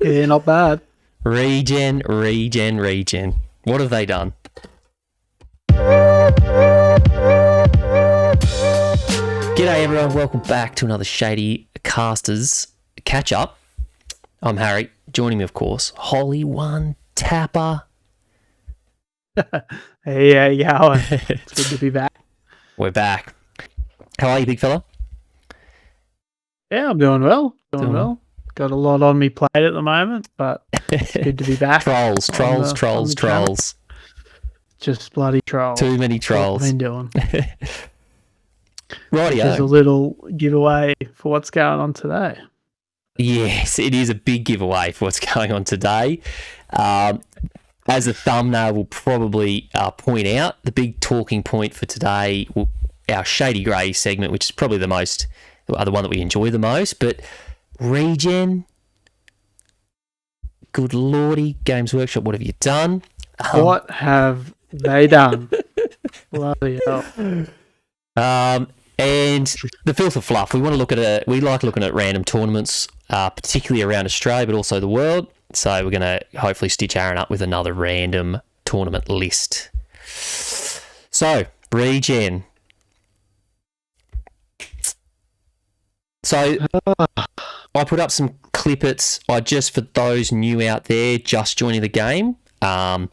Yeah, not bad. Regen. What have they done? G'day everyone, welcome back to another Shady Casters catch-up. I'm Harry, joining me of course, Holly One Tapper. Hey, how you going? It's good to be back. We're back. How are you, big fella? Yeah, I'm doing well. Doing well. Got a lot on me plate at the moment, but it's good to be back. Trolls. Just bloody trolls. Too many That's what trolls. I've been doing. Rightio. There's a little giveaway for what's going on today. Yes, it is a big giveaway for what's going on today. As the thumbnail will probably point out, the big talking point for today, our Shady Grey segment, which is probably the one that we enjoy the most, but Regen, good lordy, Games Workshop, what have you done? What have they done? Bloody hell. And the Filth of Fluff. We like looking at random tournaments, particularly around Australia, but also the world. So we're going to hopefully stitch Aaron up with another random tournament list. So, Regen. So, I put up some clippets. Just for those new out there, just joining the game, I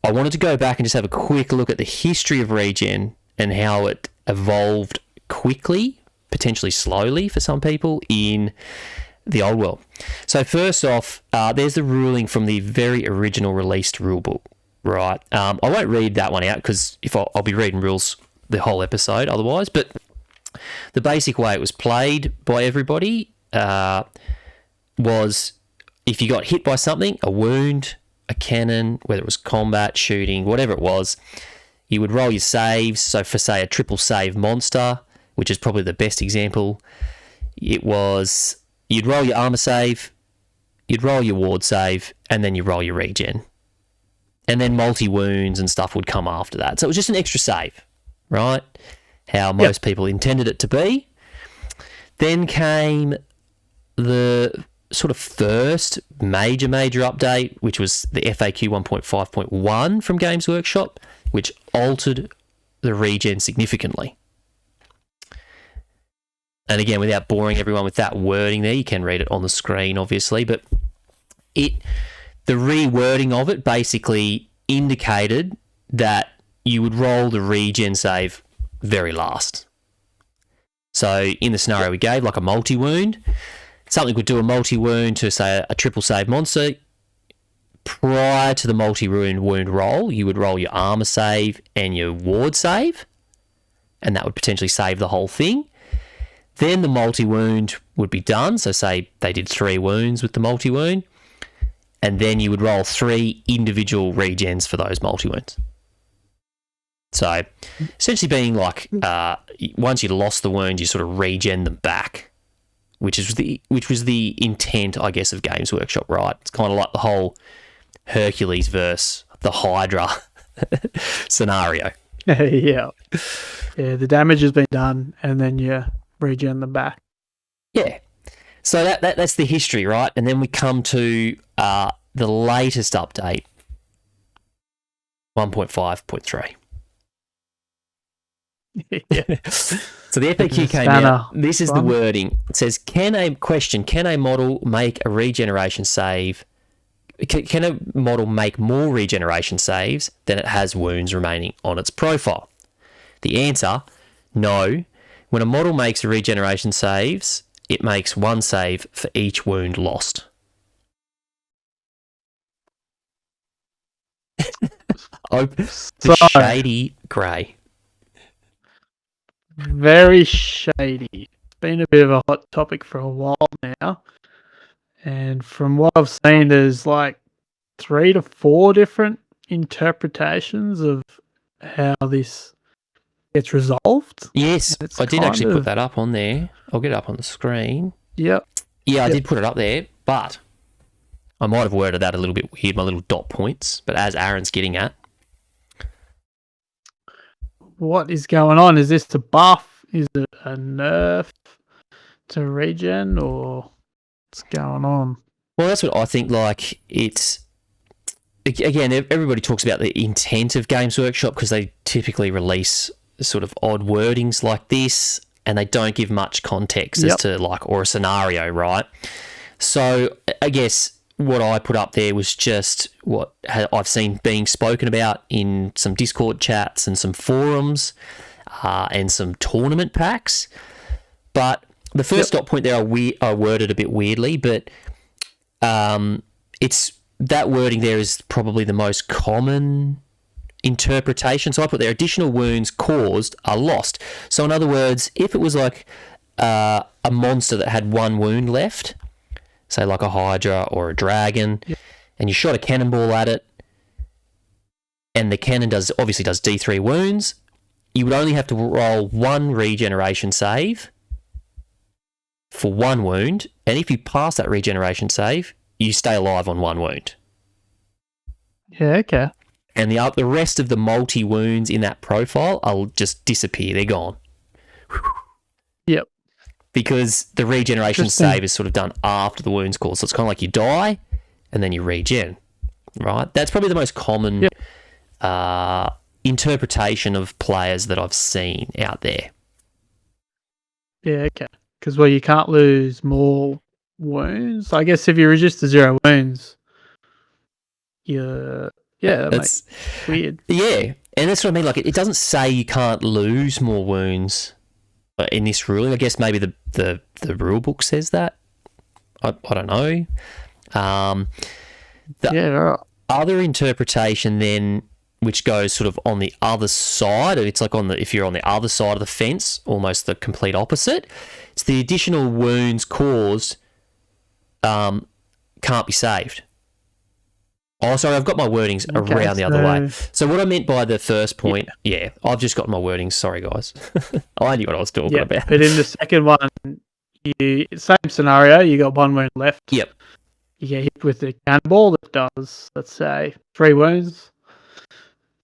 wanted to go back and just have a quick look at the history of Regen and how it evolved quickly, potentially slowly for some people, in the old world. So first off, there's the ruling from the very original released rulebook, right? I won't read that one out because I'll be reading rules the whole episode otherwise, but the basic way it was played by everybody was if you got hit by something, a wound, a cannon, whether it was combat, shooting, whatever it was, you would roll your saves. So for, say, a triple save monster, which is probably the best example, it was you'd roll your armor save, you'd roll your ward save, and then you roll your regen. And then multi-wounds and stuff would come after that. So it was just an extra save, right? How most people intended it to be. Then came the sort of first major update, which was the FAQ 1.5.1 from Games Workshop, which altered the regen significantly. And again, without boring everyone with that wording there, you can read it on the screen, obviously, but the rewording of it basically indicated that you would roll the regen save very last. So in the scenario we gave, like a multi-wound, something would do a multi-wound to, say, a triple save monster. Prior to the multi-wound roll, you would roll your armor save and your ward save, and that would potentially save the whole thing. Then the multi-wound would be done. So say they did 3 wounds with the multi-wound, and then you would roll 3 individual regens for those multi-wounds. So essentially being like, once you lost the wound, you sort of regen them back, which was the intent, I guess, of Games Workshop, right? It's kind of like the whole Hercules versus the Hydra scenario. Yeah, the damage has been done, and then you regen them back. Yeah. So that's the history, right? And then we come to the latest update, 1.5.3. Yeah. So the FAQ came out. This is the wording. It says, can a model make a regeneration save? Can a model make more regeneration saves than it has wounds remaining on its profile? The answer, no. When a model makes a regeneration saves, it makes 1 save for each wound lost. Shady Grey. Very shady. Been a bit of a hot topic for a while now. And from what I've seen, there's like 3 to 4 different interpretations of how this gets resolved. Yes, I did actually put that up on there. I'll get it up on the screen. Yep. Yeah, I did put it up there, but I might have worded that a little bit weird, my little dot points, but as Aaron's getting at. What is going on? Is this a buff? Is it a nerf to regen, or what's going on? Well, that's what I think. Like, it's again, everybody talks about the intent of Games Workshop because they typically release sort of odd wordings like this, and they don't give much context as to like or a scenario, right? So I guess what I put up there was just what I've seen being spoken about in some Discord chats and some forums and some tournament packs. But the first dot point there I worded a bit weirdly, but it's that wording there is probably the most common interpretation. So I put there additional wounds caused are lost. So in other words, if it was like a monster that had one wound left, say like a Hydra or a dragon, and you shot a cannonball at it, and the cannon obviously does D3 wounds, you would only have to roll one regeneration save for one wound, and if you pass that regeneration save, you stay alive on one wound. Yeah, okay. And the rest of the multi-wounds in that profile will just disappear. They're gone. Yep. Because the regeneration save is sort of done after the wounds call. So it's kind of like you die and then you regen, right? That's probably the most common interpretation of players that I've seen out there. Yeah, okay. Because, well, you can't lose more wounds. I guess if you reduce to 0 wounds, that makes weird. Yeah, and that's what I mean. Like, it doesn't say you can't lose more wounds in this ruling. I guess maybe the rule book says that. I don't know. The other interpretation then, which goes sort of on the other side, it's like if you're on the other side of the fence, almost the complete opposite. It's the additional wounds caused can't be saved. Oh, sorry, I've got my wordings around the other way. So what I meant by the first point, I've just got my wordings. Sorry, guys. I knew what I was talking about. But in the second one, same scenario, you got one wound left. Yep. You get hit with a cannonball that does, let's say, 3 wounds.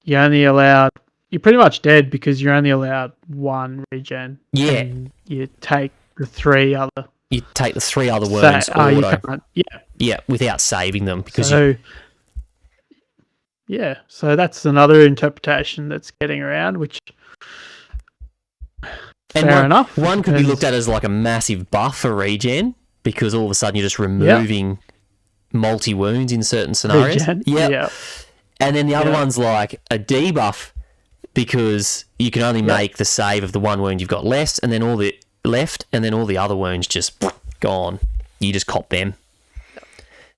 You're pretty much dead because you're only allowed 1 regen. Yeah. And you take the 3 other. You take the 3 other wounds auto. Yeah, without saving them because so that's another interpretation that's getting around, which fair enough. One could be looked at as like a massive buff for regen because all of a sudden you're just removing multi-wounds in certain scenarios. Yeah. And then the other one's like a debuff because you can only make the save of the 1 wound you've got left, and then all the other wounds just gone. You just cop them.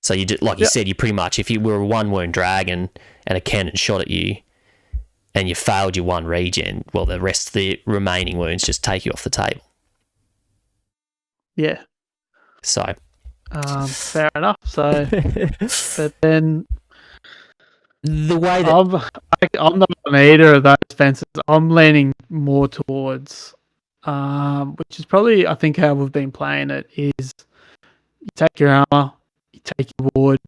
So you like you said, you pretty much, if you were a 1 wound dragon and a cannon shot at you and you failed your 1 regen, well, the rest of the remaining wounds just take you off the table. Yeah. So. Fair enough. So, but then the way that I'm not on either of those fences. I'm leaning more towards, which is probably, I think, how we've been playing it, is you take your armor, you take your ward,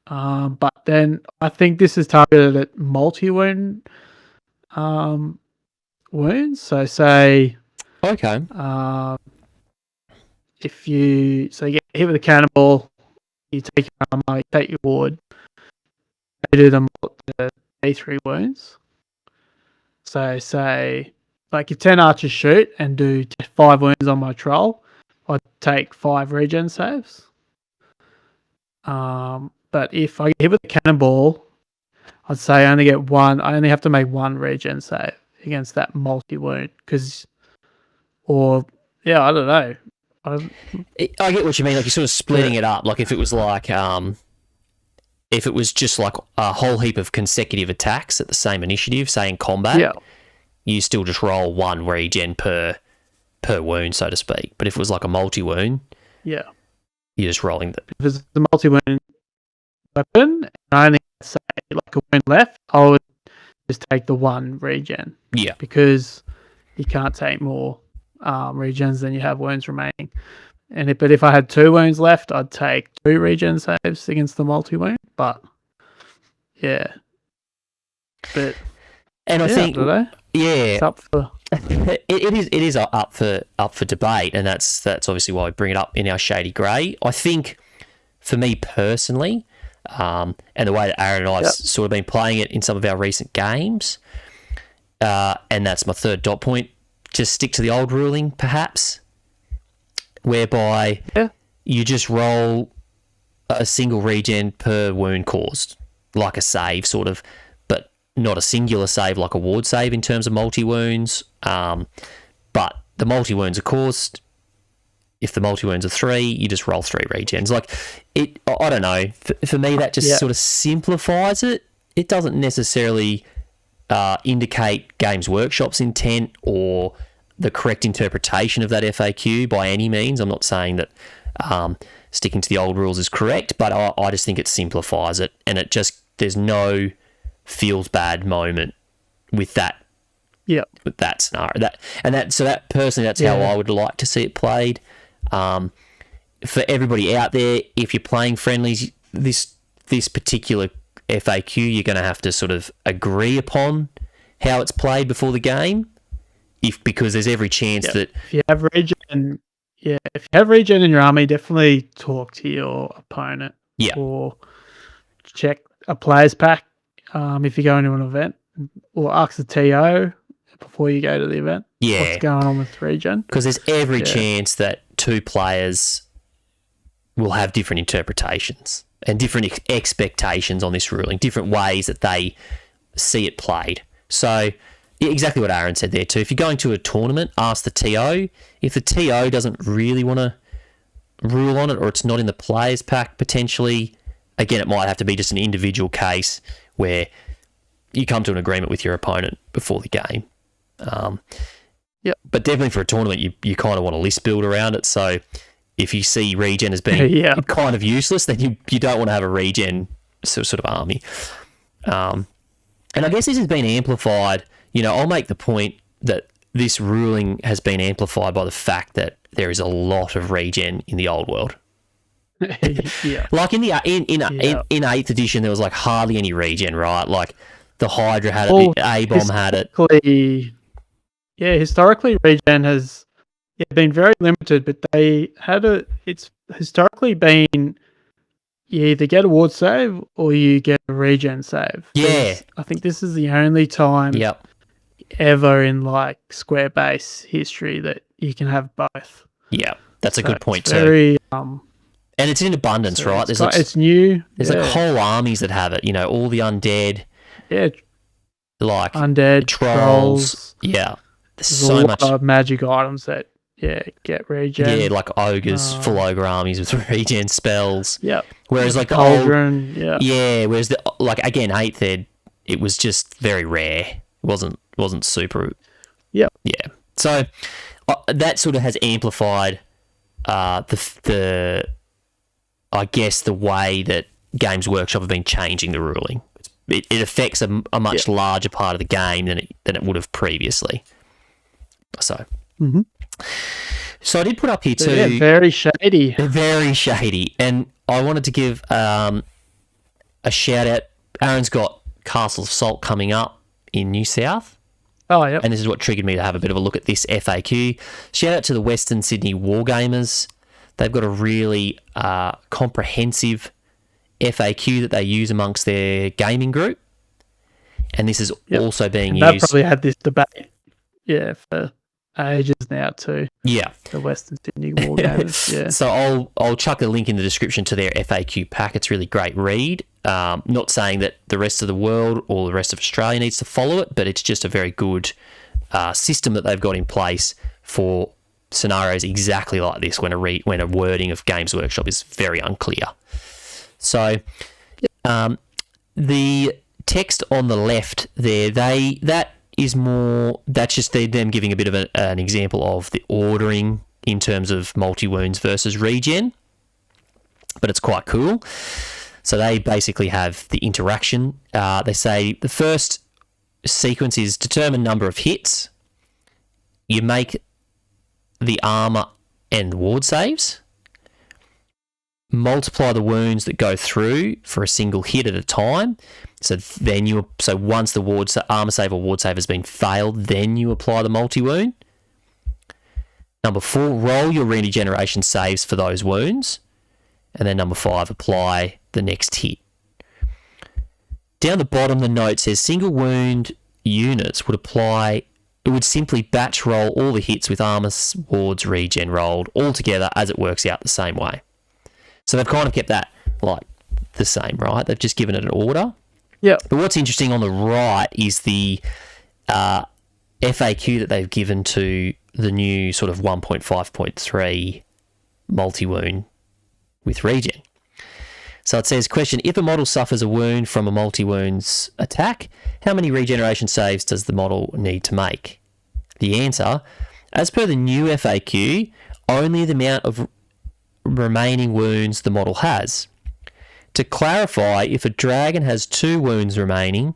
but then I think this is targeted at multi-wound wounds. So say, if you get hit with a cannonball, you take your armor, you take your ward, they do the D3 wounds. So say, like if 10 archers shoot and do 5 wounds on my troll, I'd take 5 regen saves. But if I get hit with a cannonball, I'd say I only have to make 1 regen save against that multi-wound. I don't know. I get what you mean. Like you're sort of splitting it up. Like if it was like, if it was just like a whole heap of consecutive attacks at the same initiative, say in combat, you still just roll 1 regen per wound, so to speak. But if it was like a multi-wound, you're just rolling the. If it's a multi-wound weapon, and I only say like a wound left, I would just take the 1 regen. Yeah. Because you can't take more regens than you have wounds remaining. But if I had 2 wounds left, I'd take 2 regen saves against the multi-wound. But I think it's up for it is up for debate, and that's obviously why we bring it up in our Shady Grey. I think for me personally, and the way that Aaron and I have sort of been playing it in some of our recent games, and that's my third dot point, just stick to the old ruling, perhaps, whereby you just roll a single regen per wound caused, like a save sort of, but not a singular save like a ward save in terms of multi-wounds. But the multi-wounds are caused. If the multi-wounds are 3, you just roll 3 regens. Like, I don't know. For me, that just sort of simplifies it. It doesn't necessarily indicate Games Workshop's intent or the correct interpretation of that FAQ by any means. I'm not saying that sticking to the old rules is correct, but I just think it simplifies it, and there's no feels bad moment with that. Yeah, with that scenario. Personally, that's how I would like to see it played. For everybody out there, if you're playing friendlies, this particular FAQ, you're going to have to sort of agree upon how it's played before the game, because there's every chance that if you have regen, in your army, definitely talk to your opponent. Yeah. Or check a player's pack if you go into an event, or ask the TO before you go to the event. Yeah. What's going on with regen? Because there's every chance that 2 players will have different interpretations and different expectations on this ruling, different ways that they see it played. So exactly what Aaron said there too. If you're going to a tournament, ask the TO. If the TO doesn't really want to rule on it, or it's not in the players pack potentially, again, it might have to be just an individual case where you come to an agreement with your opponent before the game. But definitely for a tournament, you kind of want a list build around it. So if you see regen as being kind of useless, then you don't want to have a regen sort of army. And I guess this has been amplified. I'll make the point that this ruling has been amplified by the fact that there is a lot of regen in the old world. Like in 8th edition, there was like hardly any regen, right? Like the Hydra had it, the A-bomb had it. Historically, regen has been very limited, but it's historically been you either get a ward save or you get a regen save. Yeah. I think this is the only time ever in like square base history that you can have both. Yeah, that's a good point too. Very, and it's in abundance, right? It's new. There's like whole armies that have it, all the undead. Yeah. Like undead, trolls. Yeah. There's so much of magic items that get regen. Yeah, like ogres, full ogre armies with regen spells. Yeah. Whereas like Cauldron, whereas again 8th ed, it was just very rare. It wasn't super. Yeah. Yeah. So that sort of has amplified the I guess the way that Games Workshop have been changing the ruling. It affects a much larger part of the game than it would have previously. So, so I did put up here too. Yeah, very shady. Very shady, and I wanted to give a shout out. Aaron's got Castle of Salt coming up in New South. Oh, yeah. And this is what triggered me to have a bit of a look at this FAQ. Shout out to the Western Sydney Wargamers. They've got a really comprehensive FAQ that they use amongst their gaming group. And this is also being used. They've probably had this debate, for ages now too. Yeah. The Western Sydney Wargamers, yeah. So I'll chuck a link in the description to their FAQ pack. It's a really great read. Not saying that the rest of the world or the rest of Australia needs to follow it, but it's just a very good system that they've got in place for scenarios exactly like this when a wording of Games Workshop is very unclear. So the text on the left there, that's just them giving a bit of an example of the ordering in terms of multi-wounds versus regen, but it's quite cool. So they basically have the interaction. They say the first sequence is determine number of hits. You make the armor and ward saves. Multiply the wounds that go through for a single hit at a time. So once the armor save or ward save has been failed, then you apply the multi-wound. Number 4, roll your regeneration saves for those wounds. And then number 5, apply the next hit. Down the bottom, the note says single wound units would simply batch roll all the hits with armor, wards, regen rolled all together as it works out the same way. So they've kind of kept that like the same, right? They've just given it an order. Yeah. But what's interesting on the right is the FAQ that they've given to the new sort of 1.5.3 multi-wound with regen. So it says, question, if a model suffers a wound from a multi-wounds attack, how many regeneration saves does the model need to make? The answer, as per the new FAQ, only the amount of remaining wounds the model has. To clarify, if a dragon has 2 wounds remaining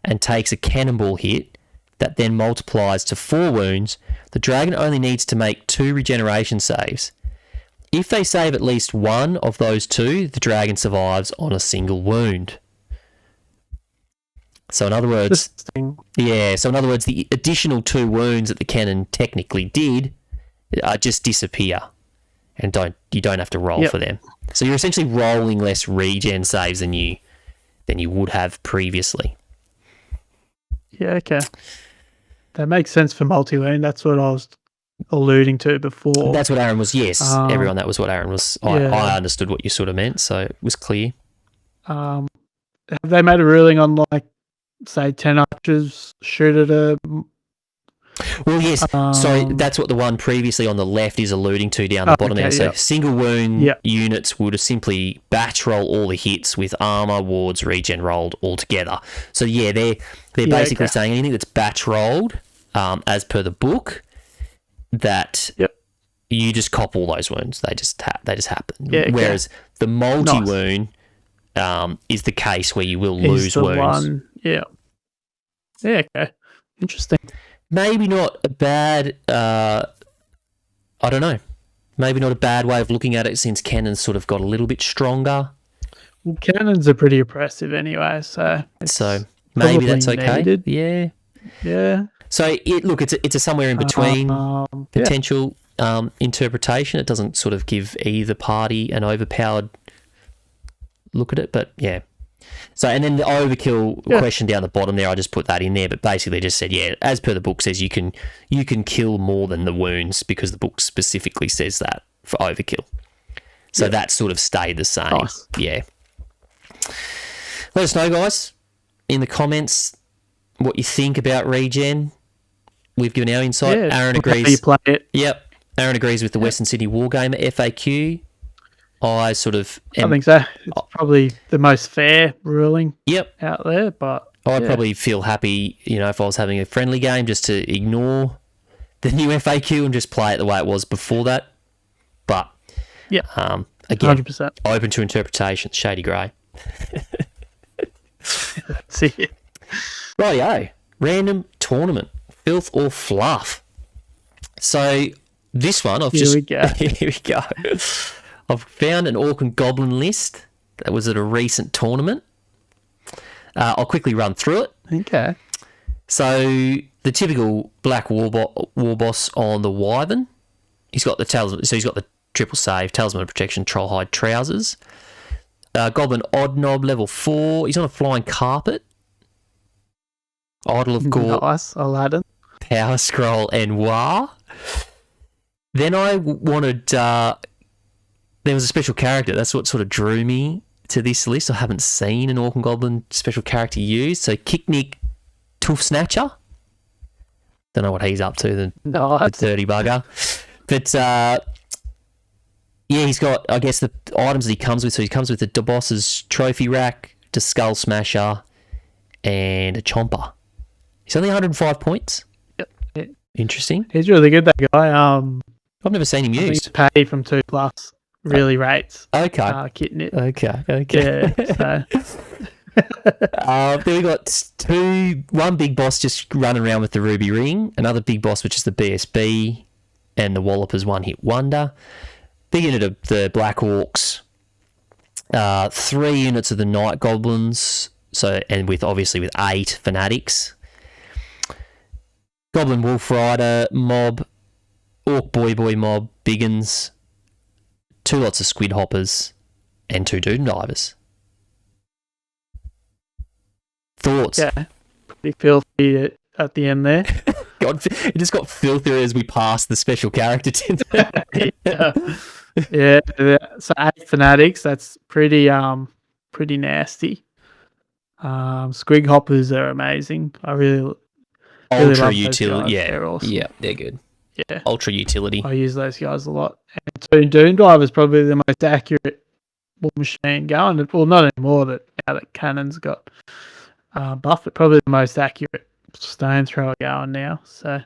and takes a cannonball hit that then multiplies to 4 wounds, the dragon only needs to make 2 regeneration saves. If they save at least one of those 2, the dragon survives on a single wound. So in other words, the additional 2 wounds that the cannon technically did just disappear, and you don't have to roll for them. So you're essentially rolling less regen saves than you would have previously. Yeah, okay. That makes sense for multi-wound. That's what I was alluding to before. That's what Aaron was. Yes, everyone. That was what Aaron was. I understood what you sort of meant, so it was clear. Have they made a ruling on, like, say 10 archers shoot at a... Well, yes. So that's what the one previously on the left is alluding to down the bottom there. So single wound units would simply batch roll all the hits with armor, wards, regen rolled all together. So yeah, they're basically saying anything that's batch rolled, as per the book, that you just cop all those wounds. They just happen. Yeah, okay. Whereas the multi-wound is the case where you will lose wounds. Yeah, okay. Interesting. Maybe not a bad, I don't know, maybe not a bad way of looking at it since cannons sort of got a little bit stronger. Well, cannons are pretty oppressive anyway, so maybe that's okay. Needed. Yeah. So it's a somewhere in between potential interpretation. It doesn't sort of give either party an overpowered look at it, but yeah. So, and then the overkill question down the bottom there, I just put that in there, but basically just said, as per the book says, you can kill more than the wounds because the book specifically says that for overkill. So that sort of stayed the same. Nice. Yeah. Let us know, guys, in the comments what you think about regen. We've given our insight. Aaron agrees. How you play it. Yep. Aaron agrees with the Western Sydney Wargamer FAQ. I think so. It's probably the most fair ruling out there, but I'd probably feel happy, if I was having a friendly game, just to ignore the new FAQ and just play it the way it was before that. But again, 100%. Open to interpretation. Shady Grey. That's it. Rightio. Random tournament. Filth or Fluff. So this one, Here we go. Here we go. I've found an Orc and Goblin list that was at a recent tournament. I'll quickly run through it. Okay. So the typical black war boss on the Wyvern. He's got the talisman. So he's got the triple save, talisman of protection, trollhide trousers. Goblin Odd Knob level 4. He's on a flying carpet. Idol of Gore. Nice, Aladdin. Power Scroll and Noir. Then I wanted... there was a special character. That's what sort of drew me to this list. I haven't seen an Orc and Goblin special character used. So Kicknick Tooth Snatcher. Don't know what he's up to, the dirty bugger. But, he's got, I guess, the items that he comes with. So he comes with the boss's trophy rack, the Skull Smasher, and a Chomper. He's only 105 points. Yep. Interesting. He's really good, that guy. I've never seen him used. He's paid from 2+. Really rates. Okay. Kitten it. Okay. Yeah, so. Then we got one big boss just running around with the ruby ring, another big boss which is the BSB, and the Wallopers one hit wonder. Big unit of the Black Orcs, 3 units of the Night Goblins, and with 8 fanatics. Goblin Wolf Rider mob, Orc Boy mob, Biggins, 2 lots of Squid Hoppers, and 2 Doom Divers. Thoughts? Yeah, pretty filthy at the end there. God, it just got filthier as we passed the special character, didn't it? Yeah. So 8 fanatics, that's pretty nasty. Squig hoppers are amazing. I really Ultra love utility, those guys. yeah, They're awesome. yeah, they're good. Yeah, Ultra utility. I use those guys a lot. And 2 Doom Divers probably the most accurate war machine going. Well, not anymore. That now that Cannon's got buffed, but probably the most accurate stone thrower going now. So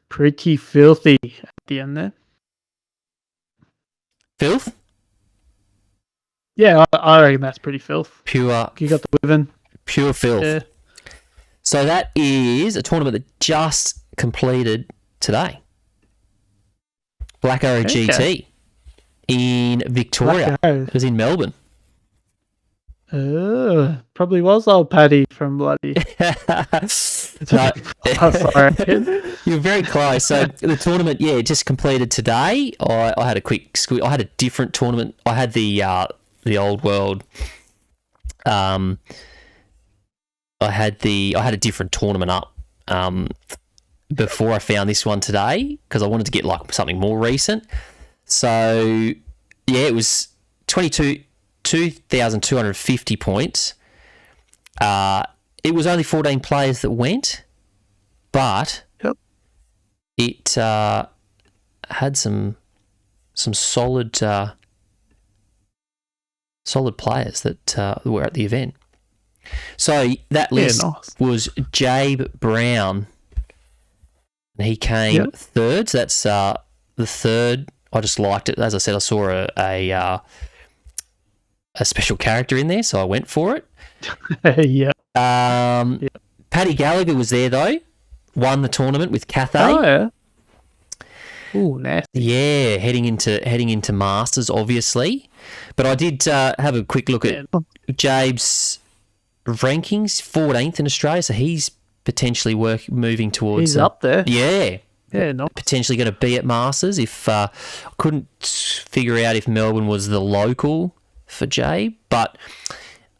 pretty filthy at the end there. Filth? Yeah, I reckon that's pretty filth. Pure. You got the Wyvern. Pure filth. Yeah. So that is a tournament that just completed today. Black Arrow GT in Victoria. It was in Melbourne. Probably was old Paddy from bloody. No. Oh, sorry. You're very close. So the tournament, just completed today. I had a quick squeeze. I had a different tournament. I had the old world. I had a different tournament up before I found this one today because I wanted to get like something more recent. So it was 2,250 points. It was only 14 players that went, but it had some solid players that were at the event. So that list was Jabe Brown, and he came third. So that's the third. I just liked it. As I said, I saw a special character in there, so I went for it. Paddy Gallagher was there though. Won the tournament with Cathay. Oh yeah. Ooh, nasty. Yeah, heading into Masters, obviously. But I did have a quick look at Jabe's rankings. 14th in Australia, so he's potentially moving towards. He's up there. Yeah. Yeah, nice. Potentially going to be at Masters. If I couldn't figure out if Melbourne was the local for Jabe, but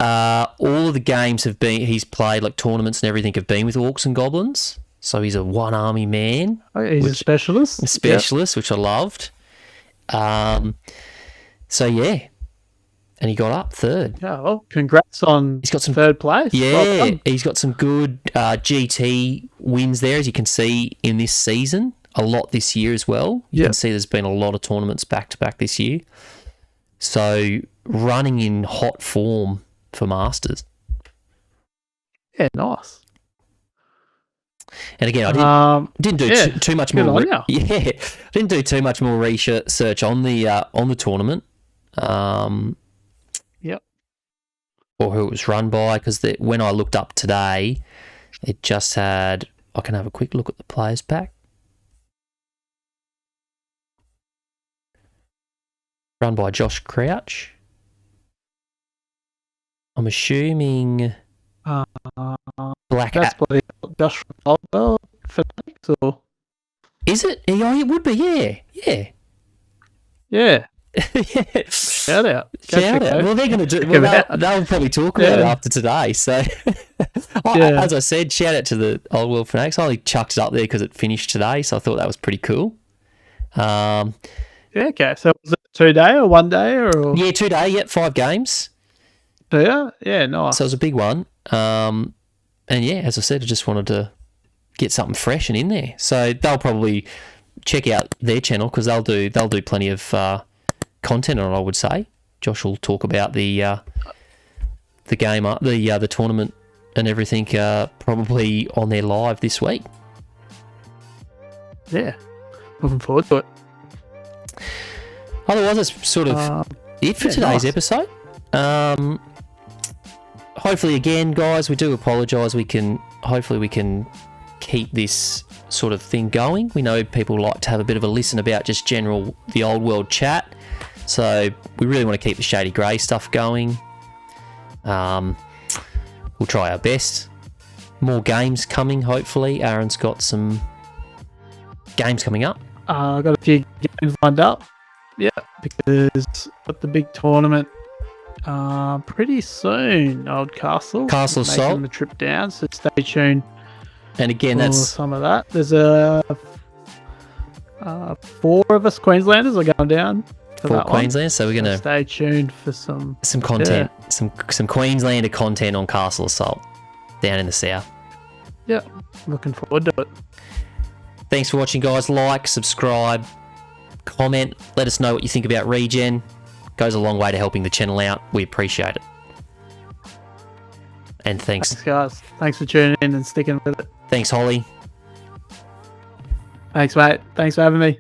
all of the games he's played, like tournaments and everything, have been with Orcs and Goblins. So he's a one army man. Oh, he's a specialist. Which I loved. So yeah, and he got up third. Yeah, well, congrats on. He's got some third place. Yeah, well he's got some good GT wins there, as you can see in this season. A lot this year as well. You can see there's been a lot of tournaments back to back this year. So running in hot form for Masters. Yeah, nice. And again, I didn't do too much more. Didn't do too much more research on the tournament. Or who it was run by, because when I looked up today, it just had. I can have a quick look at the players pack. Run by Josh Crouch. I'm assuming Black. That's probably Josh Falwell Fanatics, or is it? Yeah, it would be. Yeah. Shout out. Well, they're going to do. Well, they'll probably talk about it after today. So, as I said, shout out to the Old World Fanatics. I only chucked it up there because it finished today, so I thought that was pretty cool. Okay. So was it 2 day or 1 day or? Yeah, 2 day. Yep, 5 games. Yeah, nice. So it was a big one. And yeah, as I said, I just wanted to get something fresh and in there. So they'll probably check out their channel because they'll do plenty of content on it, I would say. Josh will talk about the game, the tournament and everything probably on their live this week. Yeah, looking forward to it. Otherwise, that's sort of it for today's episode. Hopefully, again, guys, we do apologise. Hopefully we can keep this sort of thing going. We know people like to have a bit of a listen about just the old world chat. So we really want to keep the Shady Grey stuff going. We'll try our best. More games coming, hopefully. Aaron's got some games coming up. I've got a few games lined up. Yeah, because got the big tournament Pretty soon, Old Castle. Castle Making Assault. the trip down, so stay tuned And again, for that's some of that. There's 4 of us Queenslanders are going down for for that Queensland. So we're one. gonna Stay tuned for some content, some Queenslander content on Castle Assault down in the south. Yeah, looking forward to it. Thanks for watching, guys. Like, subscribe, comment. Let us know what you think about Regen. Goes a long way to helping the channel out. We appreciate it. And thanks, Guys. Thanks for tuning in and sticking with it. Holly. Thanks, mate. Thanks for having me.